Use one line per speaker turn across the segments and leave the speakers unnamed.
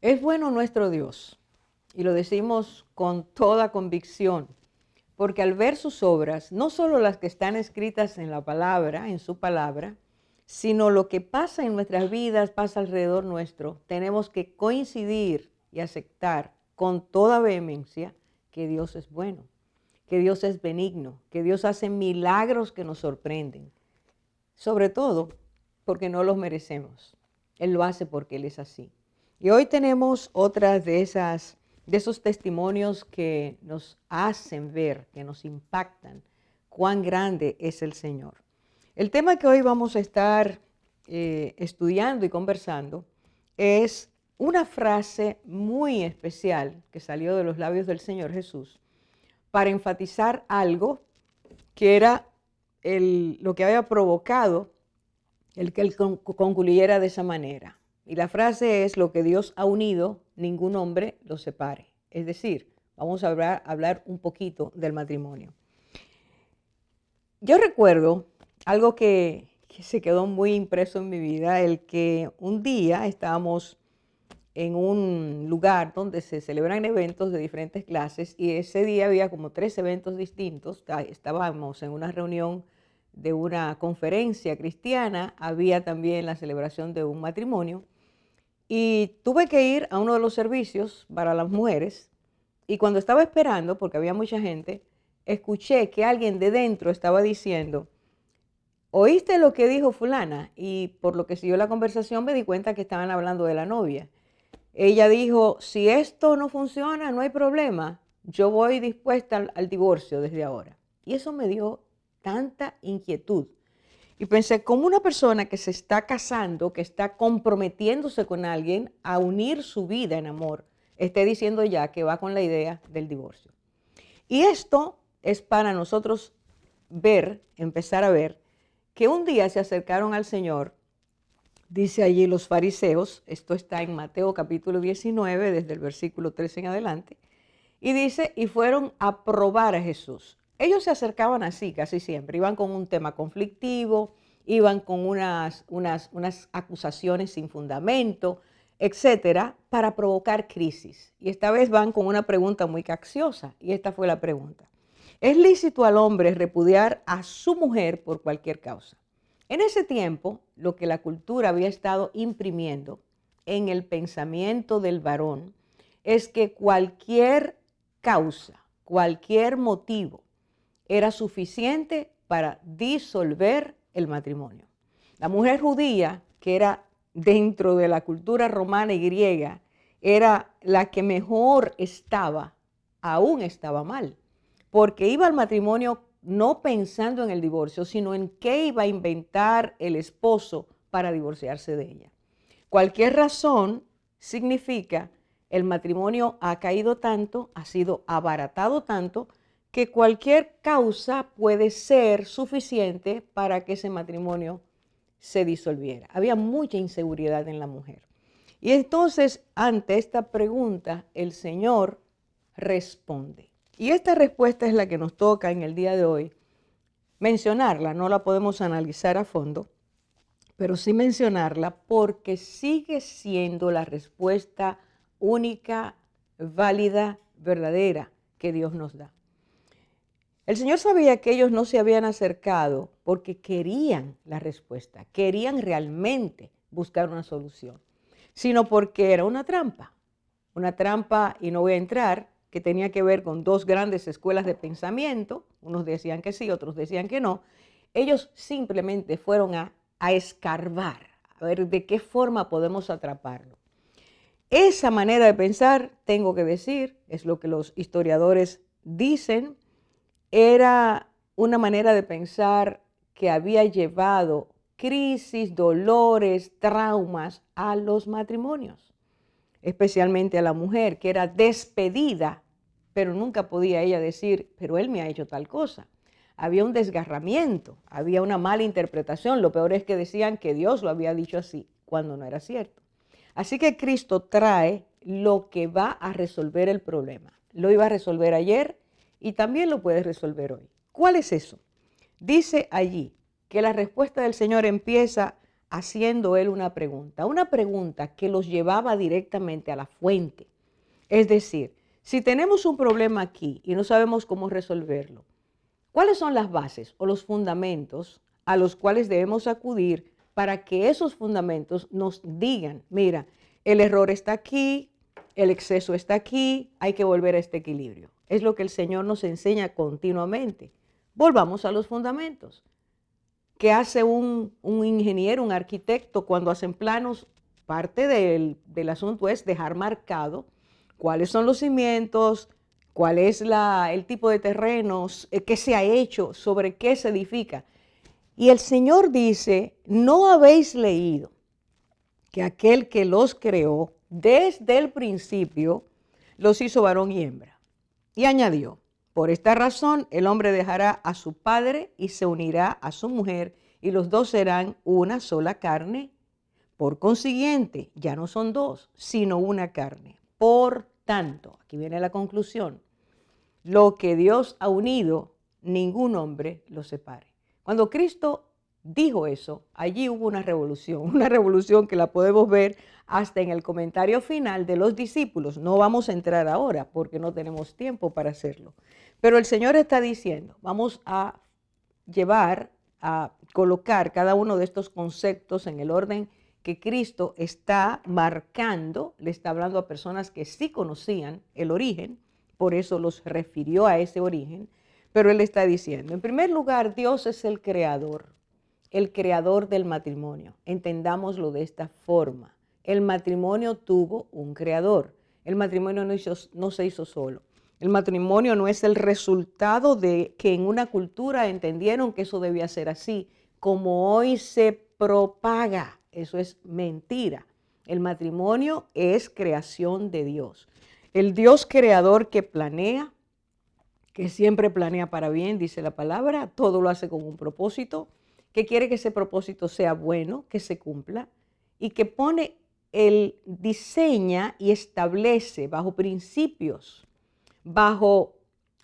Es bueno nuestro Dios, y lo decimos con toda convicción, porque al ver sus obras, no solo las que están escritas en la palabra, en su palabra, sino lo que pasa en nuestras vidas, pasa alrededor nuestro, tenemos que coincidir y aceptar con toda vehemencia que Dios es bueno, que Dios es benigno, que Dios hace milagros que nos sorprenden, sobre todo porque no los merecemos. Él lo hace porque Él es así. Y hoy tenemos otras de esos testimonios que nos hacen ver, que nos impactan cuán grande es el Señor. El tema que hoy vamos a estar estudiando y conversando es una frase muy especial que salió de los labios del Señor Jesús para enfatizar algo que era lo que había provocado el que Él concluyera de esa manera. Y la frase es: lo que Dios ha unido, ningún hombre lo separe. Es decir, vamos a hablar un poquito del matrimonio. Yo recuerdo algo que se quedó muy impreso en mi vida, el que un día estábamos en un lugar donde se celebran eventos de diferentes clases, y ese día había como 3 eventos distintos. Estábamos en una reunión de una conferencia cristiana, había también la celebración de un matrimonio, y tuve que ir a uno de los servicios para las mujeres, y cuando estaba esperando, porque había mucha gente, escuché que alguien de dentro estaba diciendo: ¿oíste lo que dijo fulana? Y por lo que siguió la conversación me di cuenta que estaban hablando de la novia. Ella dijo: si esto no funciona, no hay problema, yo voy dispuesta al divorcio desde ahora. Y eso me dio tanta inquietud. Y pensé, ¿cómo una persona que se está casando, que está comprometiéndose con alguien a unir su vida en amor, esté diciendo ya que va con la idea del divorcio? Y esto es para nosotros empezar a ver, que un día se acercaron al Señor. Dice allí los fariseos, esto está en Mateo capítulo 19, desde el versículo 13 en adelante, y dice: y fueron a probar a Jesús. Ellos se acercaban así casi siempre, iban con un tema conflictivo, iban con unas acusaciones sin fundamento, etcétera, para provocar crisis. Y esta vez van con una pregunta muy capciosa, y esta fue la pregunta: ¿es lícito al hombre repudiar a su mujer por cualquier causa? En ese tiempo, lo que la cultura había estado imprimiendo en el pensamiento del varón es que cualquier causa, cualquier motivo era suficiente para disolver el matrimonio. La mujer judía, que era dentro de la cultura romana y griega, era la que mejor estaba, aún estaba mal, porque iba al matrimonio no pensando en el divorcio, sino en qué iba a inventar el esposo para divorciarse de ella. Cualquier razón significa: el matrimonio ha caído tanto, ha sido abaratado tanto, que cualquier causa puede ser suficiente para que ese matrimonio se disolviera. Había mucha inseguridad en la mujer. Y entonces, ante esta pregunta, el Señor responde. Y esta respuesta es la que nos toca en el día de hoy mencionarla. No la podemos analizar a fondo, pero sí mencionarla porque sigue siendo la respuesta única, válida, verdadera que Dios nos da. El Señor sabía que ellos no se habían acercado porque querían la respuesta, querían realmente buscar una solución, sino porque era una trampa, y no voy a entrar, que tenía que ver con 2 grandes escuelas de pensamiento. Unos decían que sí, otros decían que no. Ellos simplemente fueron a escarbar, a ver de qué forma podemos atraparlo. Esa manera de pensar, tengo que decir, es lo que los historiadores dicen, era una manera de pensar que había llevado crisis, dolores, traumas a los matrimonios, especialmente a la mujer, que era despedida, pero nunca podía ella decir: pero él me ha hecho tal cosa. Había un desgarramiento, había una mala interpretación. Lo peor es que decían que Dios lo había dicho así, cuando no era cierto. Así que Cristo trae lo que va a resolver el problema. Lo iba a resolver ayer y también lo puede resolver hoy. ¿Cuál es eso? Dice allí que la respuesta del Señor empieza haciendo él una pregunta que los llevaba directamente a la fuente. Es decir, si tenemos un problema aquí y no sabemos cómo resolverlo, ¿cuáles son las bases o los fundamentos a los cuales debemos acudir para que esos fundamentos nos digan, mira, el error está aquí, el exceso está aquí, hay que volver a este equilibrio? Es lo que el Señor nos enseña continuamente. Volvamos a los fundamentos. ¿Qué hace un ingeniero, un arquitecto cuando hacen planos? Parte del asunto es dejar marcado cuáles son los cimientos, cuál es el tipo de terrenos, qué se ha hecho, sobre qué se edifica. Y el Señor dice, ¿no habéis leído que aquel que los creó desde el principio los hizo varón y hembra? Y añadió, por esta razón el hombre dejará a su padre y se unirá a su mujer y los dos serán una sola carne. Por consiguiente, ya no son dos, sino una carne. Por tanto, aquí viene la conclusión, lo que Dios ha unido, ningún hombre lo separe. Cuando Cristo dijo eso, allí hubo una revolución que la podemos ver hasta en el comentario final de los discípulos. No vamos a entrar ahora porque no tenemos tiempo para hacerlo. Pero el Señor está diciendo, vamos a colocar cada uno de estos conceptos en el orden que Cristo está marcando. Le está hablando a personas que sí conocían el origen, por eso los refirió a ese origen, pero Él está diciendo, en primer lugar, Dios es el creador del matrimonio. Entendámoslo de esta forma. El matrimonio tuvo un creador. El matrimonio no se hizo solo. El matrimonio no es el resultado de que en una cultura entendieron que eso debía ser así, como hoy se propaga. Eso es mentira. El matrimonio es creación de Dios. El Dios creador que planea, que siempre planea para bien, dice la palabra, todo lo hace con un propósito, que quiere que ese propósito sea bueno, que se cumpla, y que diseña y establece bajo principios, bajo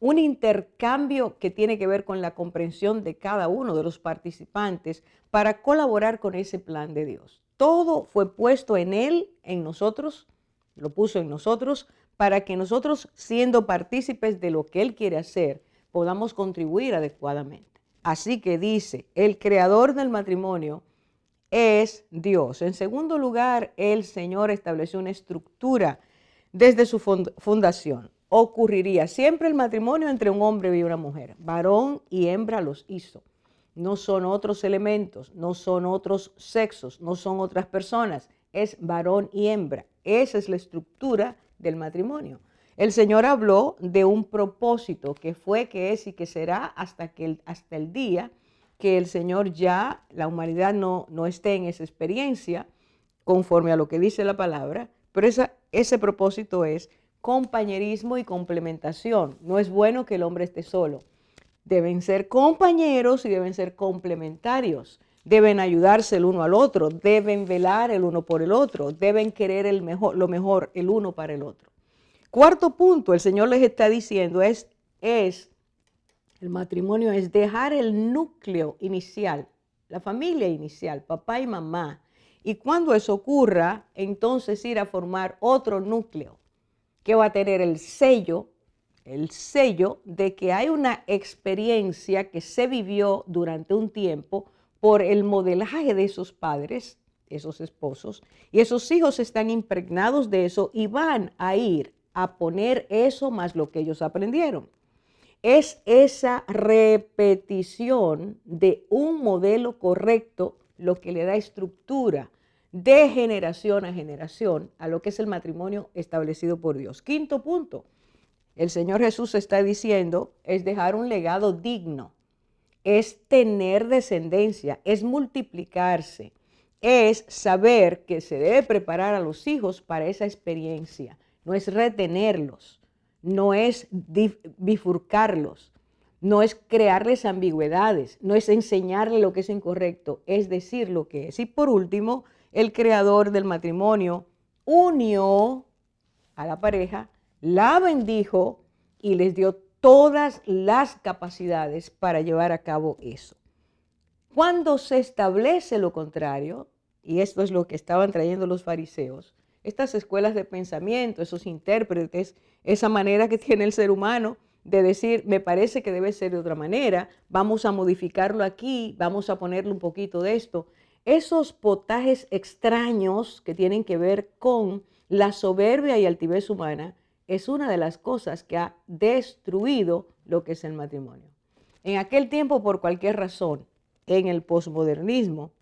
un intercambio que tiene que ver con la comprensión de cada uno de los participantes para colaborar con ese plan de Dios. Todo fue puesto en Él, en nosotros, lo puso en nosotros, para que nosotros, siendo partícipes de lo que Él quiere hacer, podamos contribuir adecuadamente. Así que dice, el creador del matrimonio es Dios. En segundo lugar, el Señor estableció una estructura desde su fundación. Ocurriría siempre el matrimonio entre un hombre y una mujer. Varón y hembra los hizo. No son otros elementos, no son otros sexos, no son otras personas. Es varón y hembra. Esa es la estructura del matrimonio. El Señor habló de un propósito que fue, que es y que será hasta el día que el Señor la humanidad no esté en esa experiencia, conforme a lo que dice la palabra, pero ese propósito es compañerismo y complementación. No es bueno que el hombre esté solo. Deben ser compañeros y deben ser complementarios. Deben ayudarse el uno al otro, deben velar el uno por el otro, deben querer lo mejor el uno para el otro. Cuarto punto, el Señor les está diciendo el matrimonio es dejar el núcleo inicial, la familia inicial, papá y mamá. Y cuando eso ocurra, entonces ir a formar otro núcleo que va a tener el sello de que hay una experiencia que se vivió durante un tiempo por el modelaje de esos padres, esos esposos, y esos hijos están impregnados de eso y van a ir a poner eso más lo que ellos aprendieron. Es esa repetición de un modelo correcto lo que le da estructura de generación a generación a lo que es el matrimonio establecido por Dios. Quinto punto, el Señor Jesús está diciendo, es dejar un legado digno, es tener descendencia, es multiplicarse, es saber que se debe preparar a los hijos para esa experiencia. No es retenerlos, no es bifurcarlos, no es crearles ambigüedades, no es enseñarles lo que es incorrecto, es decir lo que es. Y por último, el creador del matrimonio unió a la pareja, la bendijo y les dio todas las capacidades para llevar a cabo eso. Cuando se establece lo contrario, y esto es lo que estaban trayendo los fariseos, estas escuelas de pensamiento, esos intérpretes, esa manera que tiene el ser humano de decir, me parece que debe ser de otra manera, vamos a modificarlo aquí, vamos a ponerle un poquito de esto. Esos potajes extraños que tienen que ver con la soberbia y altivez humana es una de las cosas que ha destruido lo que es el matrimonio. En aquel tiempo, por cualquier razón, en el posmodernismo,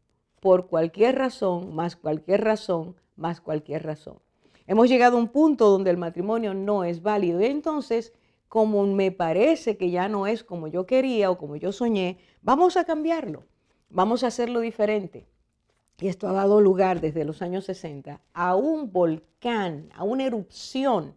por cualquier razón, más cualquier razón, más cualquier razón. Hemos llegado a un punto donde el matrimonio no es válido. Y entonces, como me parece que ya no es como yo quería o como yo soñé, vamos a cambiarlo, vamos a hacerlo diferente. Y esto ha dado lugar desde los años 60 a un volcán, a una erupción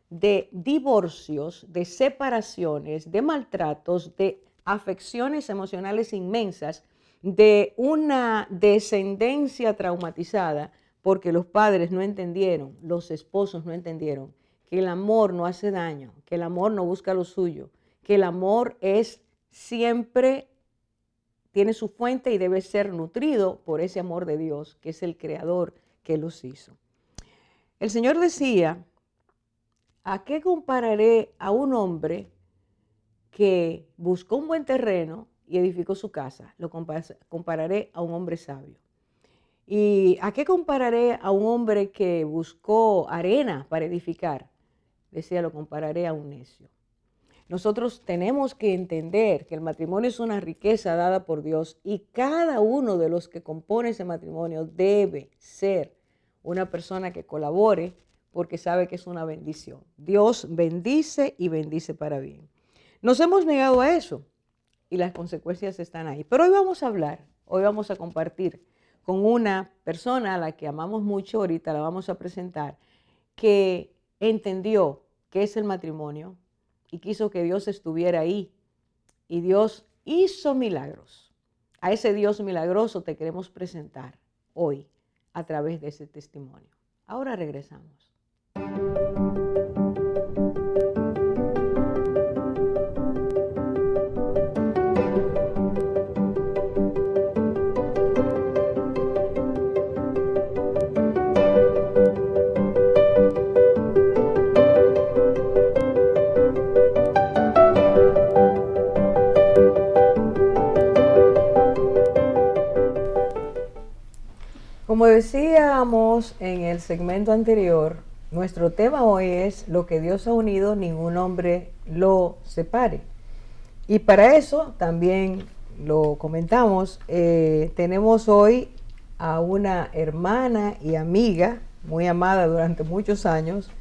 de divorcios, de separaciones, de maltratos, de afecciones emocionales inmensas, de una descendencia traumatizada, porque los padres no entendieron, los esposos no entendieron que el amor no hace daño, que el amor no busca lo suyo, que el amor es siempre, tiene su fuente y debe ser nutrido por ese amor de Dios, que es el creador que los hizo. El Señor decía, ¿a qué compararé a un hombre que buscó un buen terreno y edificó su casa? Lo compararé a un hombre sabio. ¿Y a qué compararé a un hombre que buscó arena para edificar? Decía, lo compararé a un necio. Nosotros tenemos que entender que el matrimonio es una riqueza dada por Dios y cada uno de los que compone ese matrimonio debe ser una persona que colabore porque sabe que es una bendición. Dios bendice y bendice para bien. Nos hemos negado a eso y las consecuencias están ahí. Pero hoy vamos a hablar, hoy vamos a compartir con una persona a la que amamos mucho, ahorita la vamos a presentar, que entendió qué es el matrimonio y quiso que Dios estuviera ahí. Y Dios hizo milagros. A ese Dios milagroso te queremos presentar hoy a través de ese testimonio. Ahora regresamos. Como decíamos en el segmento anterior, nuestro tema hoy es lo que Dios ha unido, ningún hombre lo separe. Y para eso también lo comentamos, tenemos hoy a una hermana y amiga muy amada durante muchos años,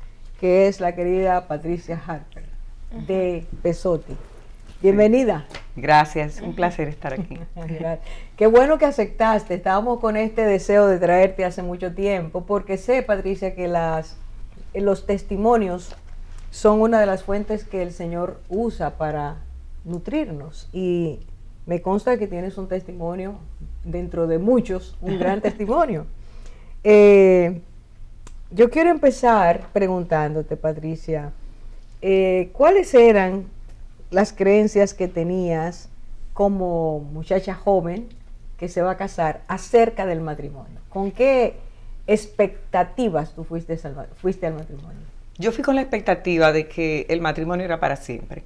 que es la querida Patricia Harper de Pesotti. Bienvenida.
Gracias, un placer estar aquí.
Qué bueno que aceptaste. Estábamos con este deseo de traerte hace mucho tiempo, porque sé, Patricia, que los testimonios son una de las fuentes que el Señor usa para nutrirnos. Y me consta que tienes un testimonio, dentro de muchos, un gran testimonio. Yo quiero empezar preguntándote, Patricia, ¿cuáles eran las creencias que tenías como muchacha joven que se va a casar acerca del matrimonio? ¿Con qué expectativas tú fuiste al matrimonio?
Yo fui con la expectativa de que el matrimonio era para siempre.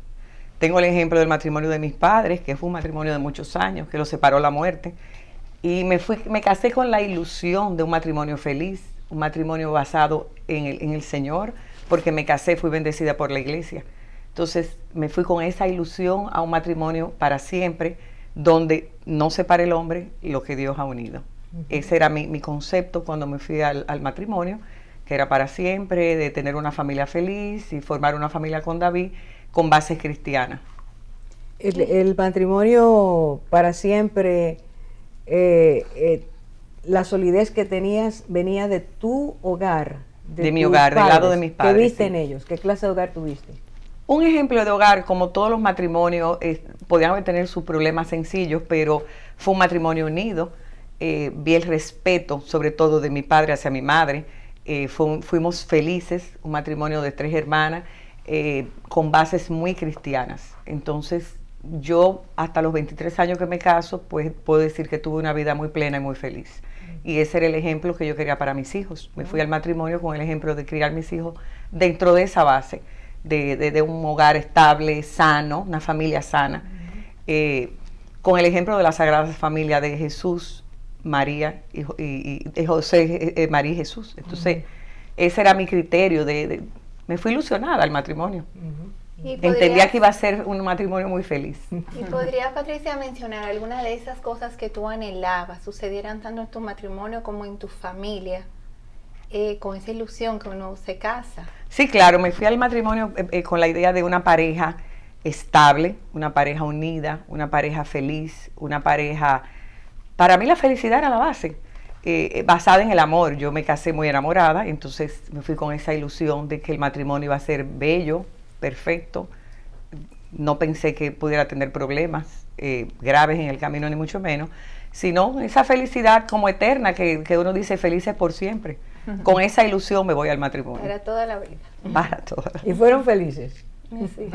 Tengo el ejemplo del matrimonio de mis padres, que fue un matrimonio de muchos años, que los separó la muerte. Y me casé con la ilusión de un matrimonio feliz, un matrimonio basado en el Señor, porque me casé, fui bendecida por la iglesia. Entonces me fui con esa ilusión a un matrimonio para siempre, donde no separe el hombre lo que Dios ha unido. Ese era mi concepto cuando me fui al matrimonio, que era para siempre, de tener una familia feliz y formar una familia con David con bases cristianas.
El matrimonio para siempre, la solidez que tenías venía de tu hogar.
De mi hogar, del lado de mis padres.
¿Qué viste
sí.
en ellos? ¿Qué clase de hogar tuviste?
Un ejemplo de hogar, como todos los matrimonios, podían tener sus problemas sencillos, pero fue un matrimonio unido. Vi el respeto, sobre todo de mi padre hacia mi madre. Fuimos felices, un matrimonio de 3 hermanas, con bases muy cristianas. Entonces, yo hasta los 23 años que me caso, pues puedo decir que tuve una vida muy plena y muy feliz. y ese era el ejemplo que yo quería para mis hijos. Me fui al matrimonio con el ejemplo de criar mis hijos dentro de esa base, de un hogar estable, sano, una familia sana, con el ejemplo de la Sagrada Familia de Jesús, María y de José, María y Jesús. Entonces, ese era mi criterio, me fui ilusionada al matrimonio. Entendía que iba a ser un matrimonio muy feliz.
¿Y podría, Patricia, mencionar alguna de esas cosas que tú anhelabas, sucedieran tanto en tu matrimonio como en tu familia, con esa ilusión que uno se casa?
Sí, claro, me fui al matrimonio con la idea de una pareja estable, una pareja unida, una pareja feliz, una pareja... Para mí la felicidad era la base, basada en el amor. Yo me casé muy enamorada, entonces me fui con esa ilusión de que el matrimonio iba a ser bello, perfecto. No pensé que pudiera tener problemas graves en el camino, ni mucho menos, sino esa felicidad como eterna que uno dice felices por siempre. Con esa ilusión me voy al matrimonio.
Para toda la vida.
Para toda la vida.
¿Y fueron felices?
Sí.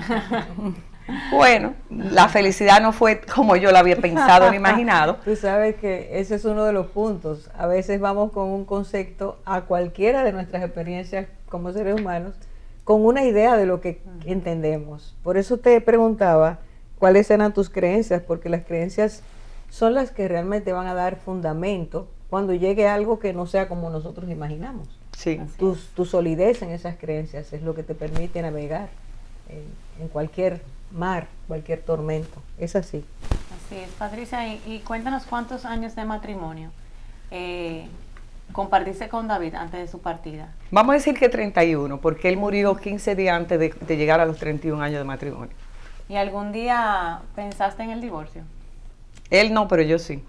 Bueno, la felicidad no fue como yo la había pensado ni imaginado.
Tú sabes que ese es uno de los puntos. A veces vamos con un concepto a cualquiera de nuestras experiencias como seres humanos, con una idea de lo que entendemos. Por eso te preguntaba cuáles eran tus creencias, porque las creencias son las que realmente van a dar fundamento cuando llegue algo que no sea como nosotros imaginamos.
Sí.
Tu solidez en esas creencias es lo que te permite navegar en cualquier mar, cualquier tormento. Es así.
Así es, Patricia. Y cuéntanos cuántos años de matrimonio compartiste con David antes de su partida.
Vamos a decir que 31, porque él murió 15 días antes de llegar a los 31 años de matrimonio.
¿Y algún día pensaste en el divorcio?
Él no, pero yo sí.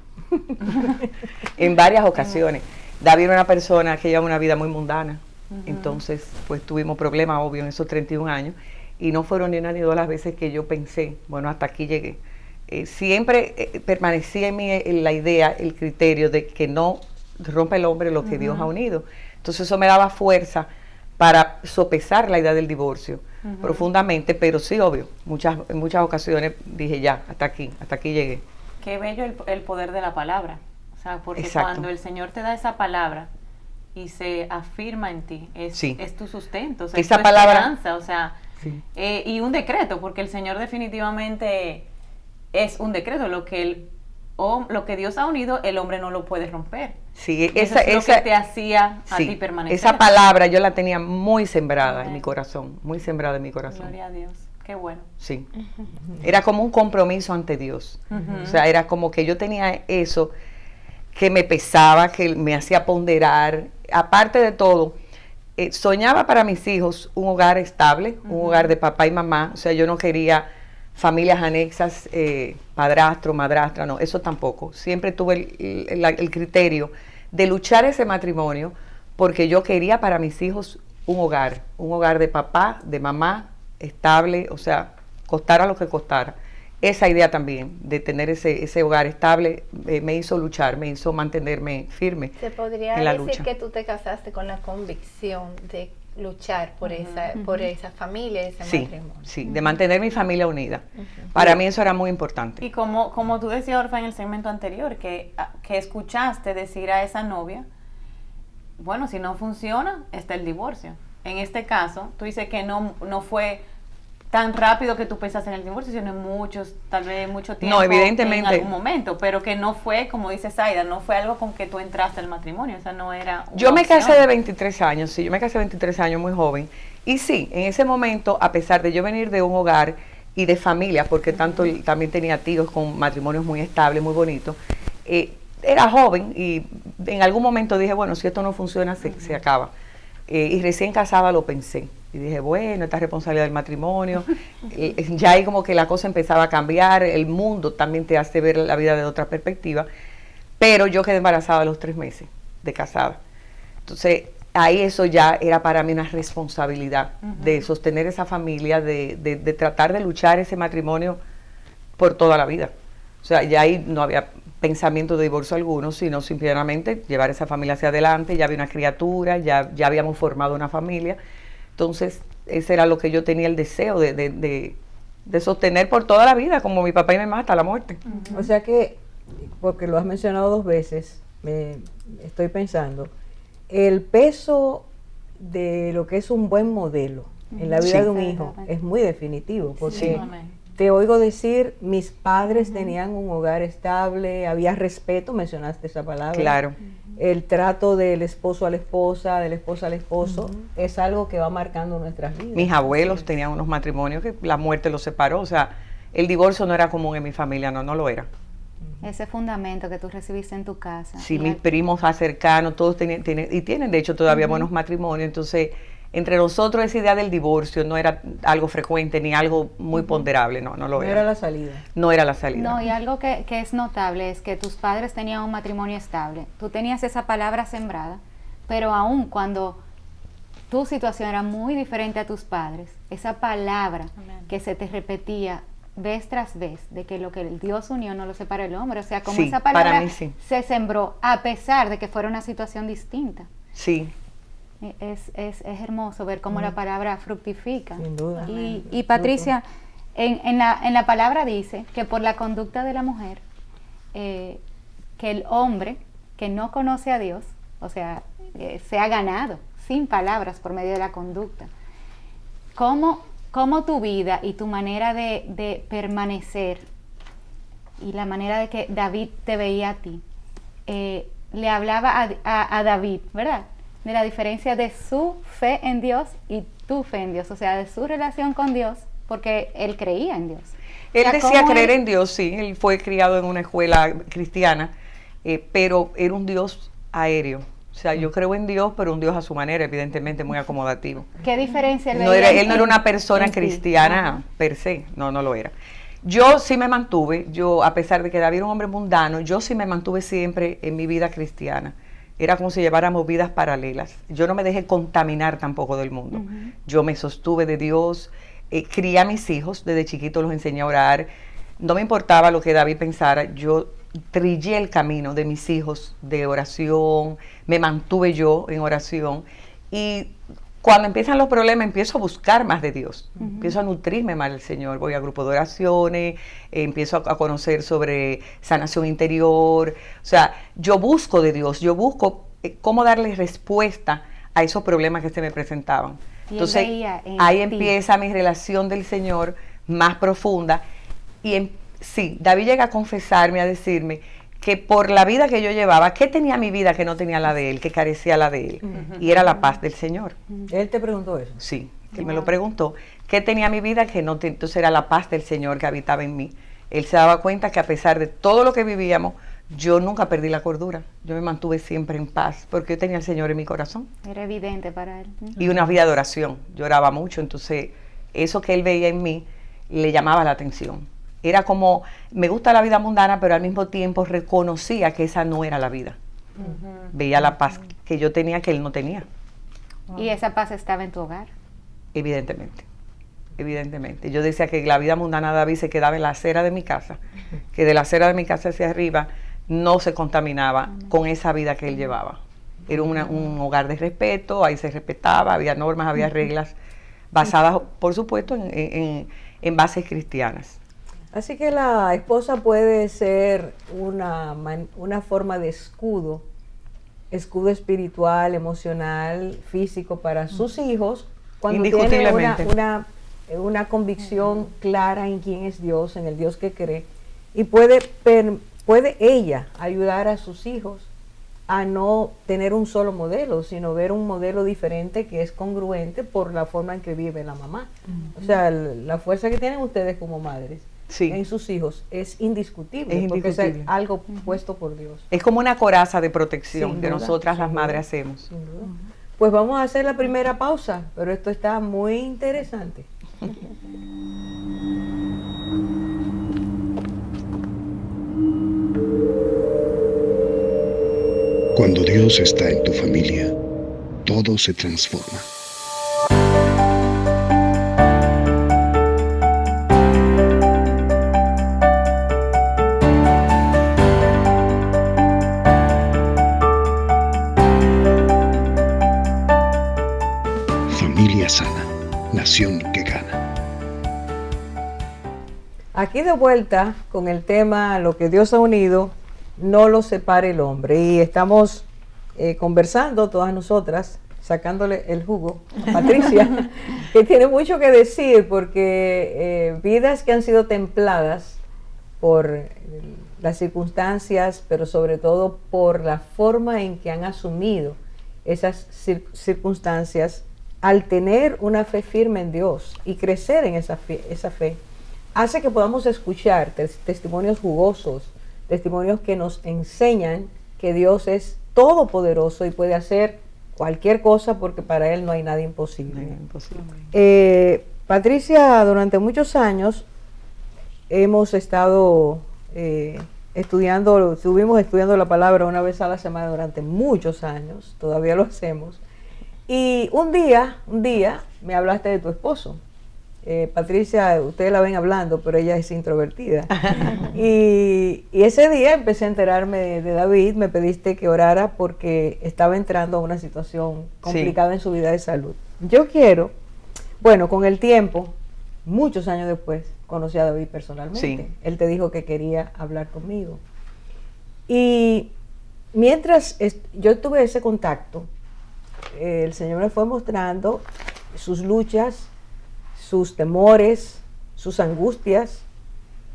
En varias ocasiones. David era una persona que lleva una vida muy mundana. Entonces, pues tuvimos problemas, obvio, en esos 31 años. Y no fueron ni una ni dos las veces que yo pensé, bueno, hasta aquí llegué. Siempre permanecía en mí la idea, el criterio de que no rompe el hombre lo que Dios ha unido. Entonces eso me daba fuerza para sopesar la idea del divorcio profundamente, pero sí, obvio, en muchas ocasiones dije ya, hasta aquí llegué.
Qué bello el poder de la palabra. O sea, porque
Exacto.
cuando el Señor te da esa palabra y se afirma en ti, es tu sustento, o sea,
esa
es tu
palabra,
esperanza, o sea,
sí.
Y un decreto, porque el Señor definitivamente es un decreto, lo que Dios ha unido, el hombre no lo puede romper.
Sí,
eso es lo que te hacía a ti permanecer.
Esa palabra yo la tenía muy sembrada en mi corazón, muy sembrada en mi corazón.
Gloria a Dios, qué bueno.
Sí, era como un compromiso ante Dios. O sea, era como que yo tenía eso que me pesaba, que me hacía ponderar. Aparte de todo, soñaba para mis hijos un hogar estable, un hogar de papá y mamá. O sea, yo no quería familias anexas, padrastro, madrastra, no, eso tampoco. Siempre tuve el criterio de luchar ese matrimonio porque yo quería para mis hijos un hogar de papá, de mamá, estable, o sea, costara lo que costara. Esa idea también de tener ese hogar estable me hizo luchar, me hizo mantenerme firme.
Se podría
en la
decir
lucha.
que tú te casaste con la convicción de luchar por esa familia, ese matrimonio.
Sí, de mantener mi familia unida. Para mí eso era muy importante.
Y como tú decías, Orfa, en el segmento anterior, que escuchaste decir a esa novia, bueno, si no funciona, está el divorcio. En este caso, tú dices que no fue tan rápido que tú pensaste en el divorcio, sino en tal vez mucho tiempo,
no, evidentemente,
en algún momento, pero que no fue, como dice Zaida, no fue algo con que tú entraste al matrimonio, esa no era una
Yo me
opción.
casé de 23 años, sí, yo me casé de 23 años muy joven, y sí, en ese momento, a pesar de yo venir de un hogar y de familia, porque también tenía tíos con matrimonios muy estables, muy bonitos, era joven y en algún momento dije, bueno, si esto no funciona, se acaba. Y recién casada lo pensé. Y dije, bueno, esta responsabilidad del matrimonio, ya ahí como que la cosa empezaba a cambiar, el mundo también te hace ver la vida de otra perspectiva, pero yo quedé embarazada a los 3 meses de casada. Entonces, ahí eso ya era para mí una responsabilidad de sostener esa familia, de tratar de luchar ese matrimonio por toda la vida. O sea, ya ahí no había pensamiento de divorcio alguno, sino simplemente llevar esa familia hacia adelante, ya había una criatura, ya habíamos formado una familia. Entonces, ese era lo que yo tenía el deseo de sostener por toda la vida, como mi papá y mi mamá hasta la muerte.
O sea que, porque lo has mencionado 2 veces, estoy pensando, el peso de lo que es un buen modelo en la vida
Sí.
de un hijo es muy definitivo, porque
Amén.
te oigo decir, mis padres tenían un hogar estable, había respeto, mencionaste esa palabra.
Claro.
El trato del esposo a la esposa, de la esposa al esposo, es algo que va marcando nuestras vidas.
Mis abuelos tenían unos matrimonios que la muerte los separó, o sea, el divorcio no era común en mi familia, no lo era.
Ese fundamento que tú recibiste en tu casa.
Sí,
Y
mis primos cercanos, todos tienen de hecho todavía buenos matrimonios, entonces entre nosotros esa idea del divorcio no era algo frecuente ni algo muy ponderable, no lo
No
era.
era la salida.
No era la salida.
No, y algo que es notable es que tus padres tenían un matrimonio estable. Tú tenías esa palabra sembrada, pero aún cuando tu situación era muy diferente a tus padres, esa palabra
Amén.
que se te repetía vez tras vez, de que lo que el Dios unió no lo separa el hombre, o sea, como
Sí,
esa
para
palabra
mí sí.
se sembró a pesar de que fuera una situación distinta.
Sí,
Es hermoso ver cómo la palabra fructifica.
Sin duda.
Y Patricia, en la palabra dice que por la conducta de la mujer, que el hombre que no conoce a Dios, o sea, se ha ganado sin palabras por medio de la conducta. ¿Cómo tu vida y tu manera de permanecer y la manera de que David te veía a ti, le hablaba a David, ¿verdad? De la diferencia de su fe en Dios y tu fe en Dios, o sea, de su relación con Dios, porque él creía en Dios.
él
O sea,
decía
¿cómo
creer
él-
en Dios, sí, él fue criado en una escuela cristiana, pero era un Dios aéreo. O sea, yo creo en Dios, pero un Dios a su manera, evidentemente muy acomodativo.
¿Qué diferencia él
No
veía
era, él no era una persona
en ti?
cristiana
Ajá.
per se, no lo era. Yo sí me mantuve, a pesar de que David era un hombre mundano, yo sí me mantuve siempre en mi vida cristiana. Era como si lleváramos vidas paralelas. Yo no me dejé contaminar tampoco del mundo. Yo me sostuve de Dios, crié a mis hijos, desde chiquitos los enseñé a orar. No me importaba lo que David pensara, yo trillé el camino de mis hijos de oración, me mantuve yo en oración y cuando empiezan los problemas empiezo a buscar más de Dios, empiezo a nutrirme más del Señor, voy a grupos de oraciones, empiezo a conocer sobre sanación interior, o sea, yo busco de Dios, yo busco cómo darle respuesta a esos problemas que se me presentaban.
Y él
Entonces
veía en
ahí
ti.
empieza mi relación del Señor más profunda y sí, David llega a confesarme, a decirme que por la vida que yo llevaba, ¿qué tenía mi vida que no tenía la de él, que carecía la de él? Y era la paz del Señor.
Él te preguntó eso.
Sí, él me lo preguntó. ¿Qué tenía mi vida que no tenía? Entonces era la paz del Señor que habitaba en mí. Él se daba cuenta que a pesar de todo lo que vivíamos, yo nunca perdí la cordura. Yo me mantuve siempre en paz porque yo tenía al Señor en mi corazón.
Era evidente para él.
Y una vida de oración. Yo oraba mucho, entonces eso que él veía en mí le llamaba la atención. Era como, me gusta la vida mundana, pero al mismo tiempo reconocía que esa no era la vida. Veía la paz que yo tenía que él no tenía,
Y esa paz estaba en tu hogar.
evidentemente. Evidentemente. Yo decía que la vida mundana de David se quedaba en la acera de mi casa, que de la acera de mi casa hacia arriba no se contaminaba con esa vida que él llevaba. Era un hogar de respeto, ahí se respetaba, había normas, había reglas, basadas, por supuesto, en bases cristianas.
Así que la esposa puede ser una forma de escudo espiritual, emocional, físico para sus hijos, cuando tiene
Indiscutiblemente.
una convicción clara en quién es Dios, en el Dios que cree, y puede ella ayudar a sus hijos a no tener un solo modelo, sino ver un modelo diferente que es congruente por la forma en que vive la mamá. O sea, la fuerza que tienen ustedes como madres
Sí.
en sus hijos es indiscutible,
Es
porque es
indiscutible.
algo puesto por Dios.
Es como una coraza de protección
Sin
que
duda,
nosotras las
sin
madres
duda.
hacemos.
Sin duda. Pues vamos a hacer la primera pausa, pero esto está muy interesante.
Cuando Dios está en tu familia, todo se transforma. Familia sana, nación que gana.
Aquí de vuelta con el tema Lo que Dios ha unido, no los separe el hombre. Y estamos conversando todas nosotras, sacándole el jugo a Patricia, que tiene mucho que decir, porque vidas que han sido templadas por las circunstancias, pero sobre todo por la forma en que han asumido esas circunstancias, al tener una fe firme en Dios y crecer en esa fe, hace que podamos escuchar testimonios jugosos, testimonios que nos enseñan que Dios es todopoderoso y puede hacer cualquier cosa, porque para Él no hay nada imposible. Patricia, durante muchos años hemos estado estuvimos estudiando la palabra una vez a la semana durante muchos años, todavía lo hacemos. Y un día me hablaste de tu esposo. Patricia, ustedes la ven hablando, pero ella es introvertida. y ese día empecé a enterarme de David. Me pediste que orara porque estaba entrando a una situación complicada en su vida de salud. Yo quiero, bueno, con el tiempo, muchos años después, conocí a David personalmente. Sí. Él te dijo que quería hablar conmigo. Y mientras yo tuve ese contacto, el Señor me fue mostrando sus luchas, sus temores, sus angustias.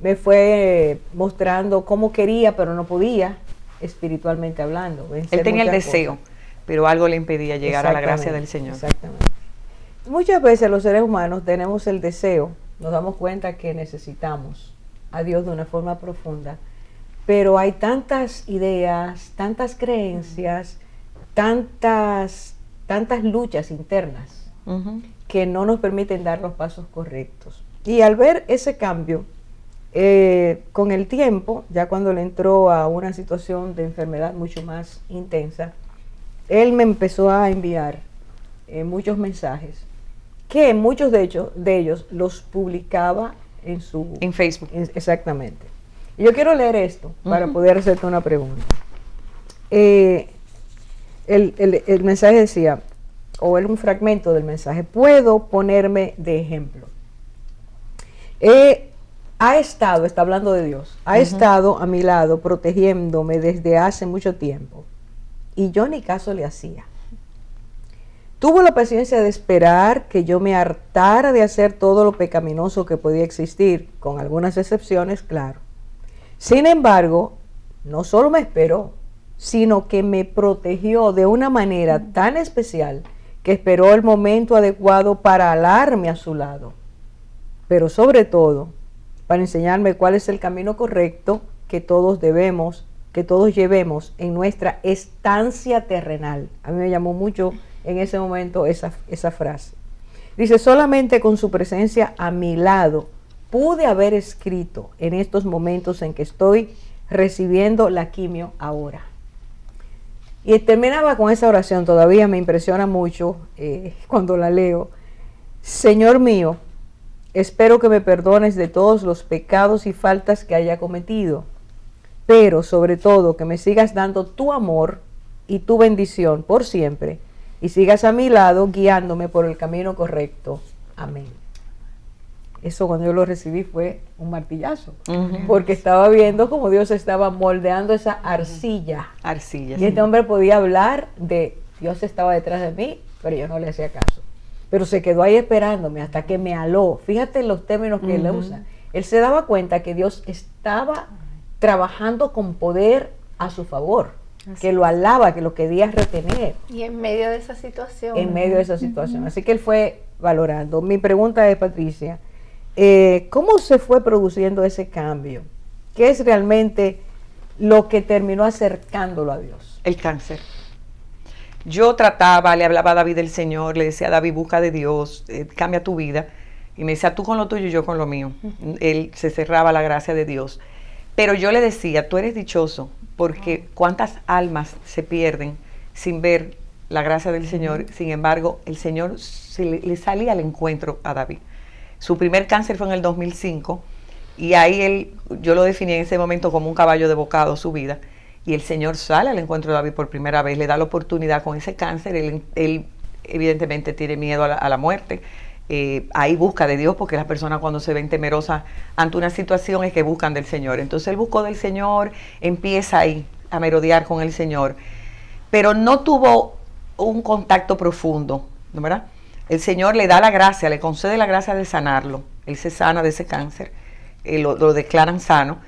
Me fue mostrando cómo quería, pero no podía, espiritualmente hablando.
Él tenía el deseo, pero algo le impedía llegar a la gracia del Señor.
Exactamente. Muchas veces los seres humanos tenemos el deseo, nos damos cuenta que necesitamos a Dios de una forma profunda, pero hay tantas ideas, tantas creencias, tantas luchas internas que no nos permiten dar los pasos correctos. Y al ver ese cambio, con el tiempo, ya cuando le entró a una situación de enfermedad mucho más intensa, él me empezó a enviar muchos mensajes, que muchos de ellos los publicaba en
Facebook.
Exactamente. Y yo quiero leer esto para poder hacerte una pregunta. El mensaje decía, o era un fragmento del mensaje: puedo ponerme de ejemplo. Está hablando de Dios, ha estado a mi lado protegiéndome desde hace mucho tiempo, y yo ni caso le hacía. Tuvo la paciencia de esperar que yo me hartara de hacer todo lo pecaminoso que podía existir, con algunas excepciones, claro. Sin embargo, no solo me esperó, sino que me protegió de una manera tan especial que esperó el momento adecuado para alarme a su lado, pero sobre todo para enseñarme cuál es el camino correcto que todos llevemos en nuestra estancia terrenal. A mí me llamó mucho en ese momento esa frase. Dice: solamente con su presencia a mi lado pude haber escrito en estos momentos en que estoy recibiendo la quimio ahora. Y terminaba con esa oración, todavía me impresiona mucho cuando la leo. Señor mío, espero que me perdones de todos los pecados y faltas que haya cometido, pero sobre todo que me sigas dando tu amor y tu bendición por siempre, y sigas a mi lado guiándome por el camino correcto. Amén. Eso, cuando yo lo recibí, fue un martillazo, porque estaba viendo cómo Dios estaba moldeando esa arcilla. Y este hombre podía hablar de Dios estaba detrás de mí, pero yo no le hacía caso. Pero se quedó ahí esperándome hasta que me aló. Fíjate los términos que él usa. Él se daba cuenta que Dios estaba trabajando con poder a su favor, que lo alaba, que lo quería retener.
Y en medio de esa situación.
En medio de esa situación. Así que él fue valorando. Mi pregunta es, Patricia, ¿cómo se fue produciendo ese cambio? ¿Qué es realmente lo que terminó acercándolo a Dios?
El cáncer. Yo le hablaba a David del Señor, le decía a David: busca de Dios, cambia tu vida. Y me decía: tú con lo tuyo y yo con lo mío. Él se cerraba a la gracia de Dios. Pero yo le decía: tú eres dichoso, porque cuántas almas se pierden sin ver la gracia del Señor. Sin embargo, el Señor le salía al encuentro a David. Su primer cáncer fue en el 2005, y ahí yo lo definí en ese momento como un caballo de bocado su vida, y el Señor sale al encuentro de David por primera vez, le da la oportunidad con ese cáncer. Él evidentemente tiene miedo a la muerte, Hay busca de Dios, porque las personas cuando se ven temerosas ante una situación es que buscan del Señor. Entonces él buscó del Señor, empieza ahí a merodear con el Señor, pero no tuvo un contacto profundo, ¿no, verdad? El Señor le da la gracia, le concede la gracia de sanarlo. Él se sana de ese cáncer, lo declaran sano,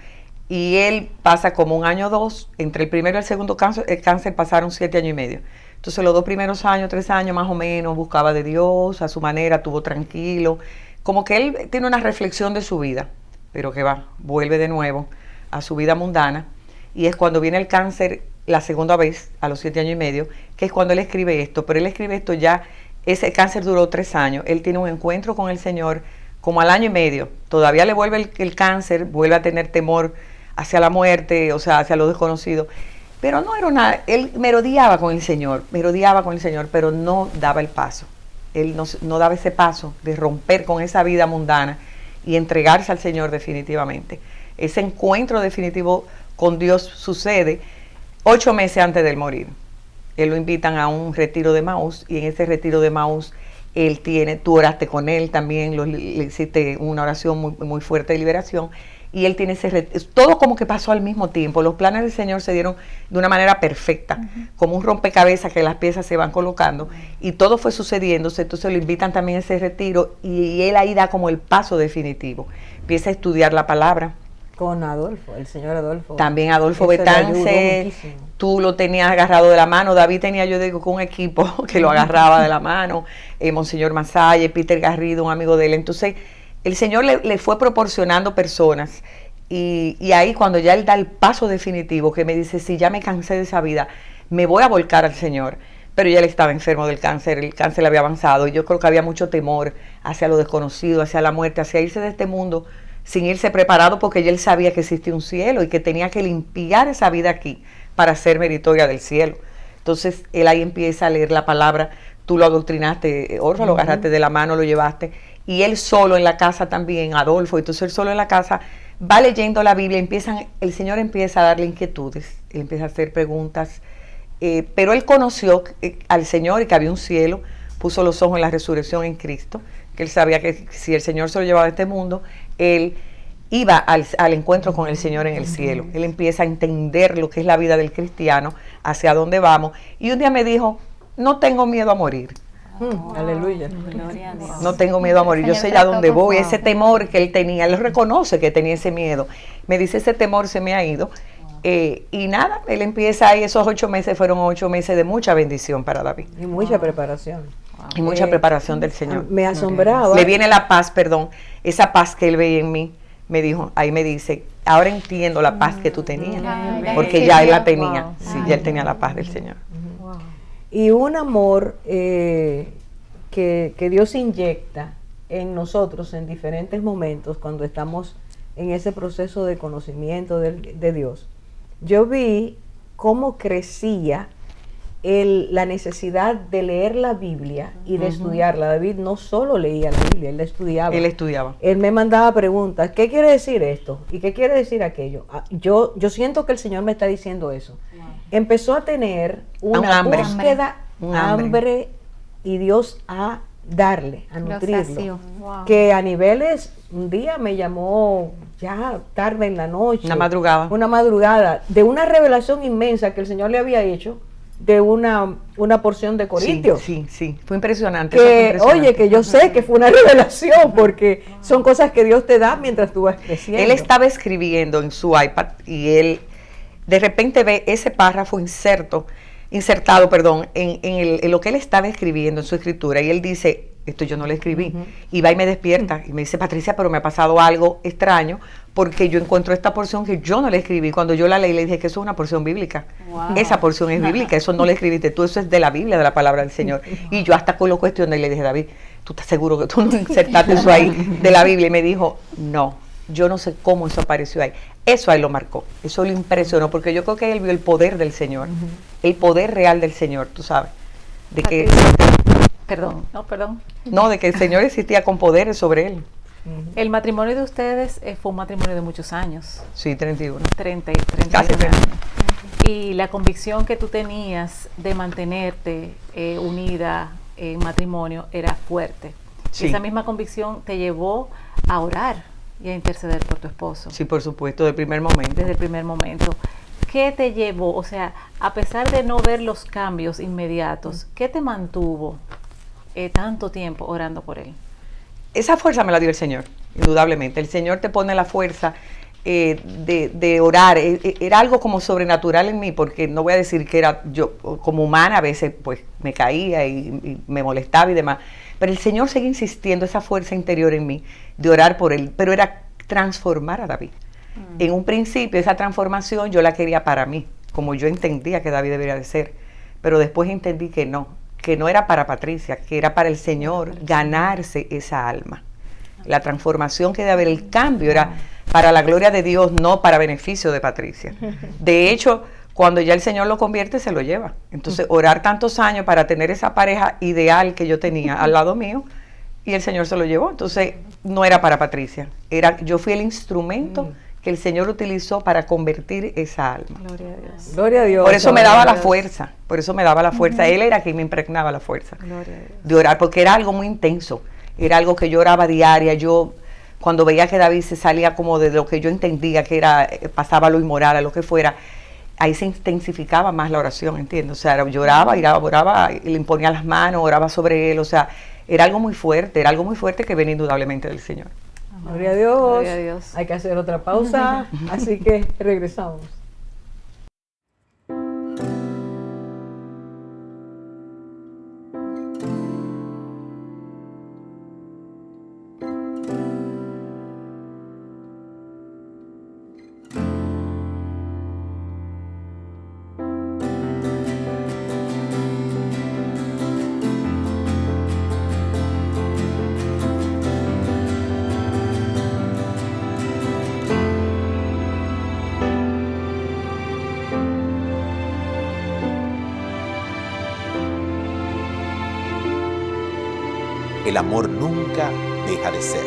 y él pasa como 1 año o 2, entre el primero y el segundo cáncer, el cáncer pasaron 7 años y medio. Entonces los 2 primeros años, 3 años más o menos, buscaba de Dios, a su manera, estuvo tranquilo, como que él tiene una reflexión de su vida, pero que vuelve de nuevo a su vida mundana, y es cuando viene el cáncer la segunda vez, a los 7 años y medio, que es cuando él escribe esto, pero él escribe esto ya, ese cáncer duró 3 años, él tiene un encuentro con el Señor como al año y medio, todavía le vuelve el cáncer, vuelve a tener temor hacia la muerte, o sea, hacia lo desconocido, pero no era nada, él merodeaba con el Señor, pero no daba el paso, él no daba ese paso de romper con esa vida mundana y entregarse al Señor definitivamente. Ese encuentro definitivo con Dios sucede 8 meses antes de él morir. Él lo invitan a un retiro de Maús, y en ese retiro de Maús tú oraste con él también, le hiciste una oración muy, muy fuerte de liberación, y él tiene todo como que pasó al mismo tiempo. Los planes del Señor se dieron de una manera perfecta, como un rompecabezas que las piezas se van colocando, y todo fue sucediéndose. Entonces lo invitan también a ese retiro, y él ahí da como el paso definitivo. Empieza a estudiar la palabra.
Con Adolfo, el señor Adolfo.
También Adolfo
Eso le
Betance, tú lo tenías agarrado de la mano. David tenía, yo digo, con un equipo que lo agarraba de la mano. Monseñor Masalle, Peter Garrido, un amigo de él. Entonces, el Señor le fue proporcionando personas. Y ahí cuando ya él da el paso definitivo, que me dice, sí, ya me cansé de esa vida, me voy a volcar al Señor. Pero ya él estaba enfermo del cáncer, el cáncer le había avanzado. Y yo creo que había mucho temor hacia lo desconocido, hacia la muerte, hacia irse de este mundo, sin irse preparado, porque ya él sabía que existía un cielo y que tenía que limpiar esa vida aquí para ser meritoria del cielo. Entonces él ahí empieza a leer la palabra, tú lo adoctrinaste, Orfa, lo agarraste de la mano, lo llevaste, y él solo en la casa también, Adolfo, entonces él solo en la casa va leyendo la Biblia, el Señor empieza a darle inquietudes, él empieza a hacer preguntas, pero él conoció al Señor y que había un cielo, puso los ojos en la resurrección en Cristo, que él sabía que si el Señor se lo llevaba a este mundo, él iba al encuentro con el Señor en el cielo. Él empieza a entender lo que es la vida del cristiano, hacia dónde vamos. Y un día me dijo, no tengo miedo a morir.
Aleluya.
Gloria a Dios.
No tengo miedo a morir, yo sé ya dónde voy. Ese temor que él tenía, él reconoce que tenía ese miedo. Me dice, ese temor se me ha ido. Y nada, él empieza ahí, esos 8 meses fueron 8 meses de mucha bendición para David.
Y mucha preparación.
Y mucha preparación del Señor.
Me asombraba.
Le viene la paz, esa paz que él veía en mí. Me dijo, ahí me dice, ahora entiendo la paz que tú tenías, porque ya él la tenía, sí, ya él tenía la paz del Señor.
Y un amor que Dios inyecta en nosotros en diferentes momentos cuando estamos en ese proceso de conocimiento de Dios. Yo vi cómo crecía la necesidad de leer la Biblia y de estudiarla. David no solo leía la Biblia, él la estudiaba.
Él estudiaba.
Él me mandaba preguntas, ¿qué quiere decir esto? ¿Y qué quiere decir aquello? Yo siento que el Señor me está diciendo eso. Empezó a tener una búsqueda, un hambre, y Dios a darle, a nutrirlo. Que a niveles, un día me llamó ya tarde en la noche. Una madrugada, de una revelación inmensa que el Señor le había hecho, de una porción de Corintios.
Sí, fue impresionante.
Oye, que yo sé que fue una revelación, porque son cosas que Dios te da mientras tú vas creciendo.
Él estaba escribiendo en su iPad y él de repente ve ese párrafo insertado, en lo que él estaba escribiendo en su escritura, y él dice, esto yo no lo escribí, y va y me despierta y me dice, Patricia, pero me ha pasado algo extraño, porque yo encuentro esta porción que yo no la escribí. Cuando yo la leí, le dije que eso es una porción bíblica. Esa porción es bíblica, eso no la escribiste tú, eso es de la Biblia, de la palabra del Señor. Y yo hasta lo cuestioné y le dije, David, ¿tú estás seguro que tú no insertaste eso ahí de la Biblia? Y me dijo, no, yo no sé cómo eso apareció ahí. Eso ahí lo marcó, eso lo impresionó, porque yo creo que él vio el poder del Señor, el poder real del Señor, tú sabes, de que...
Perdón.
No, de que el Señor existía con poderes sobre él.
El matrimonio de ustedes fue un matrimonio de muchos años.
Sí, 31.
31
Casi 30.
años. Y la convicción que tú tenías de mantenerte unida en matrimonio era fuerte.
Sí.
Esa misma convicción te llevó a orar y a interceder por tu esposo.
Sí, por supuesto, del primer momento.
Desde el primer momento. ¿Qué te llevó? O sea, a pesar de no ver los cambios inmediatos, ¿qué te mantuvo tanto tiempo orando por él?
Esa fuerza me la dio el Señor, indudablemente. El Señor te pone la fuerza de orar. Era algo como sobrenatural en mí, porque no voy a decir que era yo, como humana, a veces pues me caía y me molestaba y demás. Pero el Señor sigue insistiendo, esa fuerza interior en mí, de orar por él. Pero era transformar a David. En un principio, esa transformación yo la quería para mí, como yo entendía que David debería de ser. Pero después entendí que no era para Patricia, que era para el Señor ganarse esa alma. La transformación que debe haber, el cambio era para la gloria de Dios, no para beneficio de Patricia. De hecho, cuando ya el Señor lo convierte, se lo lleva. Entonces, orar tantos años para tener esa pareja ideal que yo tenía al lado mío, y el Señor se lo llevó. Entonces, no era para Patricia. Yo fui el instrumento que el Señor utilizó para convertir esa alma.
Gloria a Dios.
Gloria a Dios.
Por eso me daba la fuerza, Él era quien me impregnaba la fuerza
Gloria a Dios.
de orar, porque era algo muy intenso, era algo que yo oraba diaria. Yo, cuando veía que David se salía como de lo que yo entendía que era, pasaba a lo inmoral, a lo que fuera, ahí se intensificaba más la oración, ¿entiendes? O sea, yo oraba, y le imponía las manos, oraba sobre él, o sea, era algo muy fuerte que venía indudablemente del Señor.
Gloria a Dios.
Gloria a Dios.
Hay que hacer otra pausa, así que regresamos.
El amor nunca deja de ser.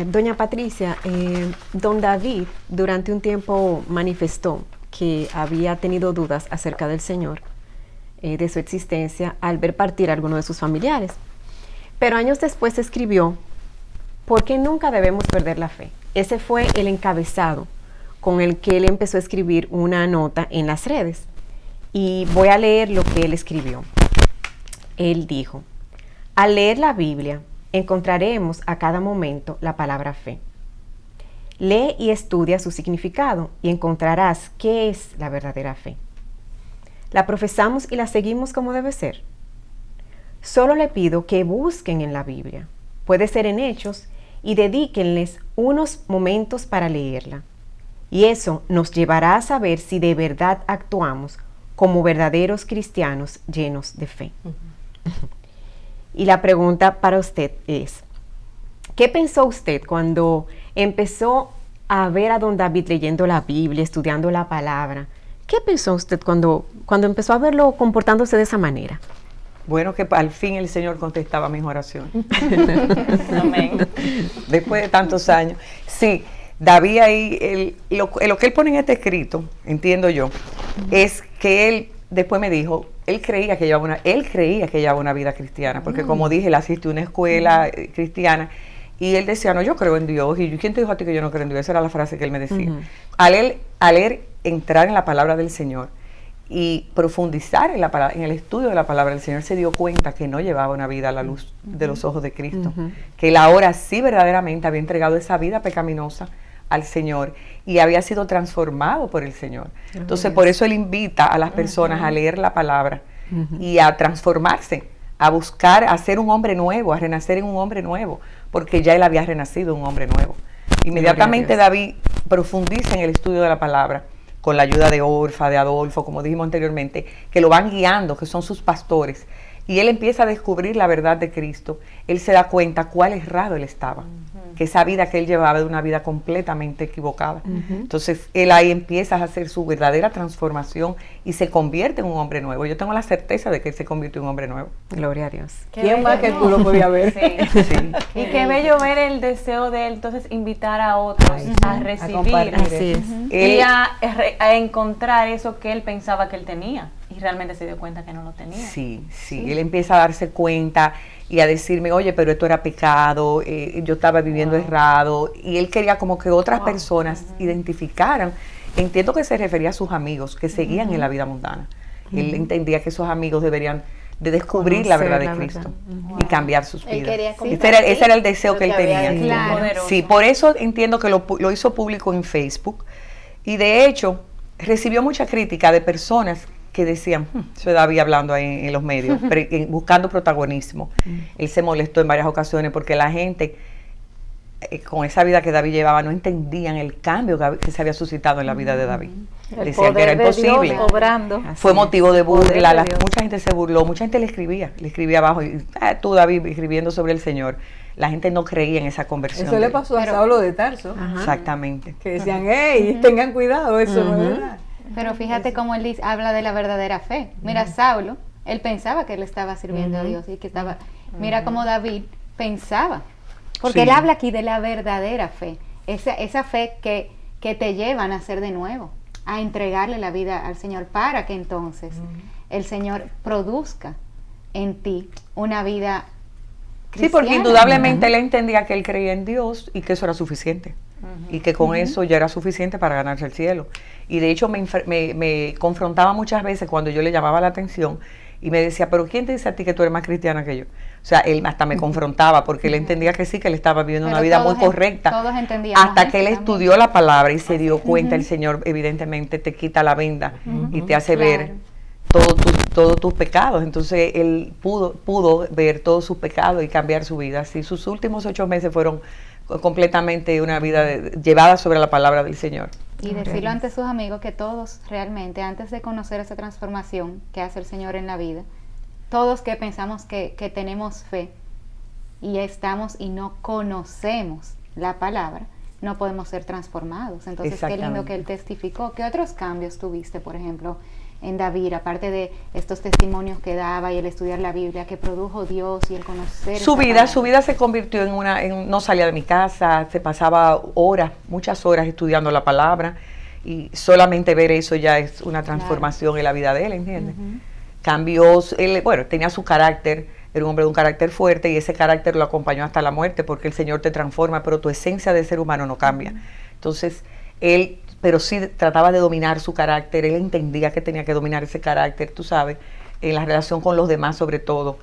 Doña Patricia, don David durante un tiempo manifestó que había tenido dudas acerca del Señor, de su existencia, al ver partir a alguno de sus familiares. Pero años después escribió: ¿por qué nunca debemos perder la fe? Ese fue el encabezado con el que él empezó a escribir una nota en las redes. Y voy a leer lo que él escribió. Él dijo: al leer la Biblia, encontraremos a cada momento la palabra fe. Lee y estudia su significado y encontrarás qué es la verdadera fe. ¿La profesamos y la seguimos como debe ser? Solo le pido que busquen en la Biblia, puede ser en Hechos, y dedíquenles unos momentos para leerla. Y eso nos llevará a saber si de verdad actuamos como verdaderos cristianos llenos de fe. Y la pregunta para usted es: ¿qué pensó usted cuando empezó a ver a don David leyendo la Biblia, estudiando la palabra? ¿Qué pensó usted cuando empezó a verlo comportándose de esa manera?
Bueno, que al fin el Señor contestaba mis oraciones.
Amén.
Después de tantos años. Sí, David ahí, lo que él pone en este escrito, entiendo yo, es que él después me dijo, él creía que llevaba una vida cristiana, porque como dije, él asistió a una escuela cristiana, y él decía: no, yo creo en Dios. Y ¿quién te dijo a ti que yo no creo en Dios? Esa era la frase que él me decía. Al él entrar en la palabra del Señor y profundizar en el estudio de la palabra del Señor, se dio cuenta que no llevaba una vida a la luz de los ojos de Cristo, que él ahora sí verdaderamente había entregado esa vida pecaminosa al Señor y había sido transformado por el Señor. Entonces, por eso él invita a las personas a leer la palabra y a transformarse, a buscar, a ser un hombre nuevo, a renacer en un hombre nuevo, porque ya él había renacido un hombre nuevo. Inmediatamente David profundiza en el estudio de la palabra, con la ayuda de Orfa, de Adolfo, como dijimos anteriormente, que lo van guiando, que son sus pastores, y él empieza a descubrir la verdad de Cristo. Él se da cuenta cuál errado él estaba, que esa vida que él llevaba era una vida completamente equivocada. Entonces, él ahí empieza a hacer su verdadera transformación y se convierte en un hombre nuevo. Yo tengo la certeza de que él se convirtió en un hombre nuevo.
Gloria a Dios.
¿Quién más que tú lo podía ver?
Sí.
Sí.
Y qué bello ver el deseo de él, entonces invitar a otros a recibir
compartir
Así es.
Él-
y a encontrar eso que él pensaba que él tenía y realmente se dio cuenta que no lo tenía.
Sí, él empieza a darse cuenta y a decirme, oye, pero esto era pecado, yo estaba viviendo errado, y él quería como que otras personas identificaran. Entiendo que se refería a sus amigos que seguían en la vida mundana. Él entendía que esos amigos deberían de descubrir la
Conocer
verdad de
la
Cristo
verdad.
y cambiar sus
Él
vidas.
quería
Ese era el deseo
lo
que él
que había
tenía.
vivido.
Claro.
Poderoso.
Sí, por eso entiendo que lo hizo público en Facebook, y de hecho recibió mucha crítica de personas que decían, eso es David hablando ahí en los medios, buscando protagonismo. Él se molestó en varias ocasiones porque la gente, con esa vida que David llevaba, no entendían el cambio que se había suscitado en la vida de David.
El
Decían que era
poder de
imposible.
Dios obrando.
Fue motivo de
Poder
burla,
de Dios.
mucha gente se burló, mucha gente le escribía abajo, y, tú David escribiendo sobre el Señor. La gente no creía en esa conversión.
Eso le pasó a Saulo de Tarso,
Exactamente.
que decían, hey, tengan cuidado, eso no es verdad.
Pero fíjate cómo él habla de la verdadera fe. Mira, Saulo, él pensaba que él estaba sirviendo a Dios y que estaba... Mira cómo David pensaba. Porque
Sí.
él habla aquí de la verdadera fe. Esa fe que te lleva a nacer de nuevo, a entregarle la vida al Señor para que entonces el Señor produzca en ti una vida
Sí, porque
cristiana.
indudablemente él entendía que él creía en Dios y que eso era suficiente. Y que con eso ya era suficiente para ganarse el cielo. Y de hecho me confrontaba muchas veces cuando yo le llamaba la atención y me decía, pero ¿quién te dice a ti que tú eres más cristiana que yo? O sea, él hasta me confrontaba porque él entendía que sí, que él estaba viviendo
Pero
una vida muy
todos
correcta.
todos entendíamos
Hasta
eso
que él
también.
estudió la palabra y se dio cuenta, el Señor evidentemente te quita la venda y te hace ver todos tus pecados. Entonces él pudo ver todos sus pecados y cambiar su vida. Así sus últimos 8 meses fueron completamente una vida llevada sobre la palabra del Señor.
Y decirlo ante sus amigos que todos realmente, antes de conocer esa transformación que hace el Señor en la vida, todos que pensamos que tenemos fe y estamos y no conocemos la palabra, no podemos ser transformados. Entonces, qué lindo
Exactamente.
que él testificó. ¿Qué otros cambios tuviste, por ejemplo, en David, aparte de estos testimonios que daba y el estudiar la Biblia, que produjo Dios y el conocer
Su
esa
vida
palabra?
se convirtió no salía de mi casa, se pasaba horas, muchas horas estudiando la palabra, y solamente ver eso ya es una transformación en la vida de él, ¿entiendes? Cambió, él, bueno, tenía su carácter, era un hombre de un carácter fuerte y ese carácter lo acompañó hasta la muerte porque el Señor te transforma, pero tu esencia de ser humano no cambia. Entonces, él, pero sí trataba de dominar su carácter, él entendía que tenía que dominar ese carácter, tú sabes, en la relación con los demás sobre todo.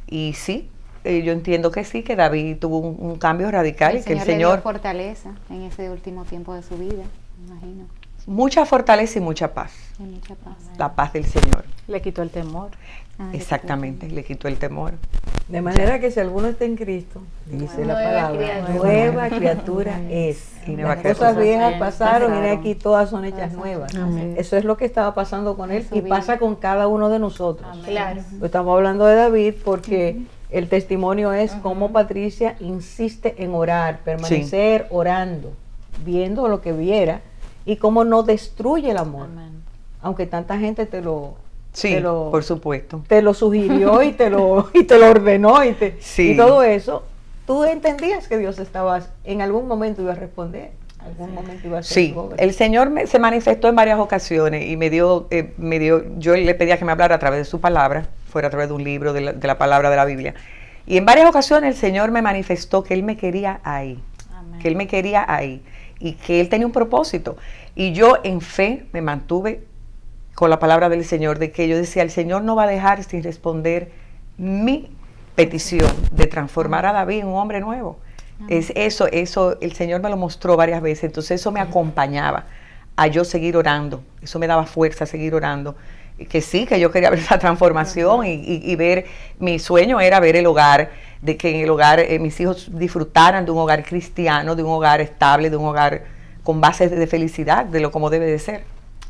Y sí, yo entiendo que sí, que David tuvo un cambio radical y que el
le
Señor...
dio fortaleza en ese último tiempo de su vida, me imagino,
Mucha fortaleza y mucha paz,
y mucha paz.
la paz del Señor.
Le quitó el temor.
Ah,
Exactamente, le quitó el temor.
De manera que si alguno está en Cristo, dice la
Nueva
palabra,
criatura.
nueva criatura es.
Y nueva
Las cosas
criatura.
viejas pasaron y de
Pasaron.
aquí todas son hechas nuevas.
Amén.
Eso es lo que estaba pasando con él
Su
y
vida.
pasa con cada uno de nosotros.
Claro.
Pues estamos hablando de David porque el testimonio es cómo Patricia insiste en orar, permanecer orando, viendo lo que viera y cómo no destruye el amor.
Amén.
Aunque tanta gente te lo
Por supuesto.
te lo sugirió y te lo ordenó
Sí.
y todo eso, tú entendías que Dios estaba, en algún momento iba a responder, en algún momento iba a ser
Sí,
joven.
el Señor se manifestó en varias ocasiones y me dio, yo le pedía que me hablara a través de su palabra, fuera a través de un libro, de la palabra de la Biblia. Y en varias ocasiones el Señor me manifestó que Él me quería ahí,
Amén.
que Él me quería ahí y que Él tenía un propósito. Y yo en fe me mantuve con la palabra del Señor, de que yo decía, el Señor no va a dejar sin responder mi petición de transformar a David en un hombre nuevo. Es eso, el Señor me lo mostró varias veces, entonces eso me acompañaba a yo seguir orando, eso me daba fuerza a seguir orando, y que sí, que yo quería ver esa transformación y ver, mi sueño era ver el hogar, de que en el hogar mis hijos disfrutaran de un hogar cristiano, de un hogar estable, de un hogar con bases de felicidad, de lo como debe de ser.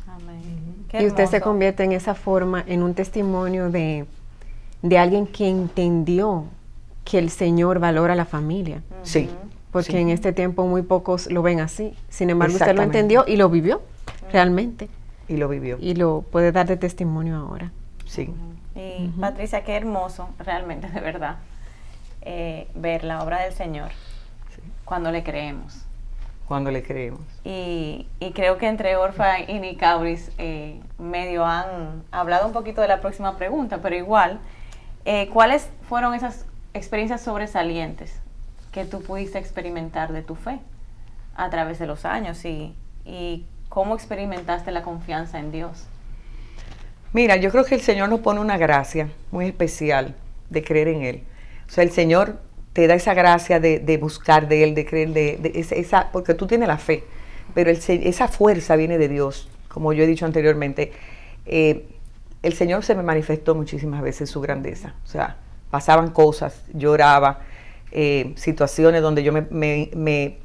Amén. Qué
Y usted se
hermoso.
convierte en esa forma, en un testimonio de alguien que entendió que el Señor valora la familia.
Sí,
porque
Sí.
en este tiempo muy pocos lo ven así. Sin embargo, usted lo
Exactamente.
entendió y lo vivió realmente.
Y lo vivió.
Y lo puede dar de testimonio ahora.
Sí.
Y Patricia, qué hermoso realmente, de verdad, ver la obra del Señor cuando le creemos.
Cuando le creemos.
Y creo que entre Orfa y Nicauris medio han hablado un poquito de la próxima pregunta, pero igual, ¿cuáles fueron esas experiencias sobresalientes que tú pudiste experimentar de tu fe a través de los años y cómo experimentaste la confianza en Dios?
Mira, yo creo que el Señor nos pone una gracia muy especial de creer en Él. O sea, el Señor te da esa gracia de buscar de Él, de creer, porque tú tienes la fe, pero esa fuerza viene de Dios. Como yo he dicho anteriormente, el Señor se me manifestó muchísimas veces su grandeza. O sea, pasaban cosas, lloraba, situaciones donde yo me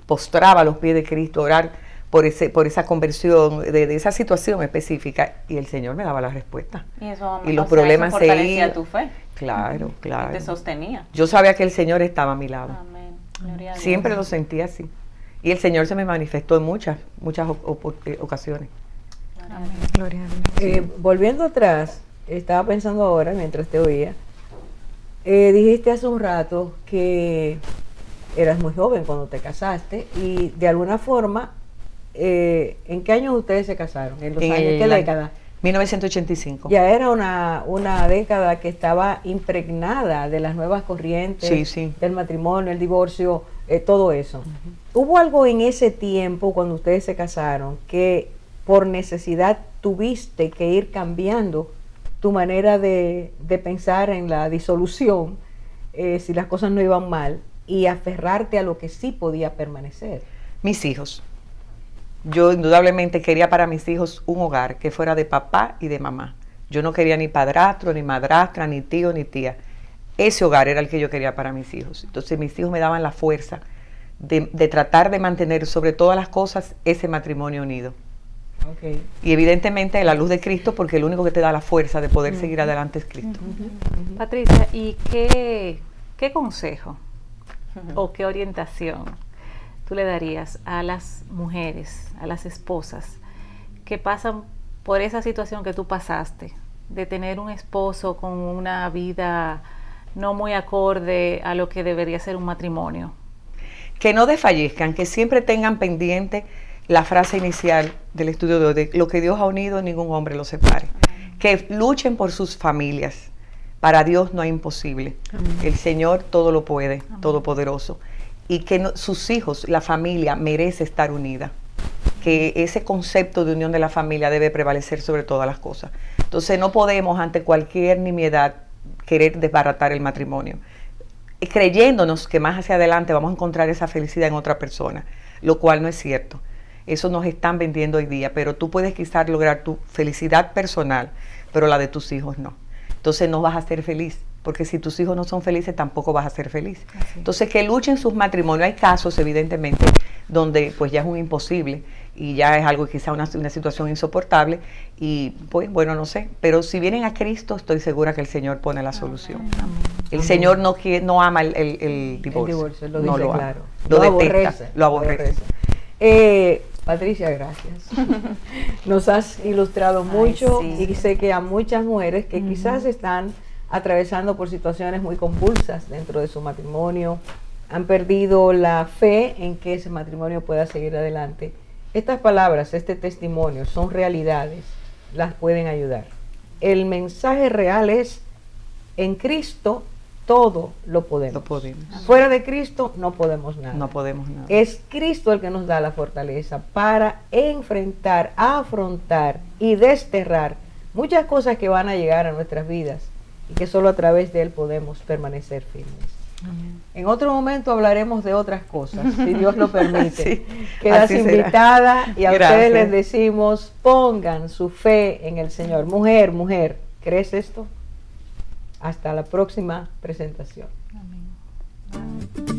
postraba a los pies de Cristo, orar por esa conversión, de esa situación específica, y el Señor me daba la respuesta.
Y
los problemas se
fortalecía
iban.
tu fe.
Claro, claro.
Te sostenía.
Yo sabía que el Señor estaba a mi lado.
Amén. Gloria a Dios.
Siempre lo sentía así. Y el Señor se me manifestó en muchas ocasiones.
Gloria a Dios.
Volviendo atrás, estaba pensando ahora, mientras te oía, dijiste hace un rato que eras muy joven cuando te casaste y de alguna forma, ¿en qué años ustedes se casaron? ¿En los años? ¿Qué década?
1985.
Ya era una década que estaba impregnada de las nuevas corrientes,
Sí, sí.
del matrimonio, el divorcio, todo eso. ¿Hubo algo en ese tiempo cuando ustedes se casaron que por necesidad tuviste que ir cambiando tu manera de pensar en la disolución, si las cosas no iban mal, y aferrarte a lo que sí podía permanecer?
Mis hijos. Yo indudablemente quería para mis hijos un hogar que fuera de papá y de mamá. Yo no quería ni padrastro, ni madrastra, ni tío, ni tía. Ese hogar era el que yo quería para mis hijos. Entonces mis hijos me daban la fuerza de tratar de mantener sobre todas las cosas ese matrimonio unido.
Okay.
Y evidentemente la luz de Cristo, porque el único que te da la fuerza de poder seguir adelante es Cristo.
Patricia, ¿y qué consejo o qué orientación tú le darías a las mujeres, a las esposas que pasan por esa situación que tú pasaste, de tener un esposo con una vida no muy acorde a lo que debería ser un matrimonio?
Que no desfallezcan, que siempre tengan pendiente la frase inicial del estudio de hoy, de lo que Dios ha unido, ningún hombre lo separe. Que luchen por sus familias. Para Dios no hay imposible. El Señor todo lo puede, todopoderoso. Y que sus hijos, la familia, merece estar unida. Que ese concepto de unión de la familia debe prevalecer sobre todas las cosas. Entonces no podemos ante cualquier nimiedad querer desbaratar el matrimonio, creyéndonos que más hacia adelante vamos a encontrar esa felicidad en otra persona, lo cual no es cierto. Eso nos están vendiendo hoy día, pero tú puedes quizás lograr tu felicidad personal, pero la de tus hijos no. Entonces no vas a ser feliz, porque si tus hijos no son felices, tampoco vas a ser feliz. Así. Entonces que luchen sus matrimonios. Hay casos, evidentemente, donde pues ya es un imposible y ya es algo quizá una situación insoportable y pues bueno, no sé, pero si vienen a Cristo, estoy segura que el Señor pone la solución. El Señor no ama el divorcio.
El divorcio, lo
no
dice
lo
claro.
ama. Lo detesta, lo aborrece.
Patricia, gracias. Nos has ilustrado mucho y sé que a muchas mujeres que quizás están atravesando por situaciones muy convulsas dentro de su matrimonio, han perdido la fe en que ese matrimonio pueda seguir adelante. Estas palabras, este testimonio, son realidades, las pueden ayudar. El mensaje real es, en Cristo todo lo podemos.
Lo podemos.
Fuera de Cristo no podemos nada.
No podemos nada.
Es Cristo el que nos da la fortaleza para enfrentar, afrontar y desterrar muchas cosas que van a llegar a nuestras vidas y que solo a través de Él podemos permanecer firmes. Amén. En otro momento hablaremos de otras cosas, si Dios lo permite.
Sí,
quedas invitada y a ustedes les
Gracias.
decimos, pongan su fe en el Señor. Mujer, ¿crees esto? Hasta la próxima presentación.
Amén.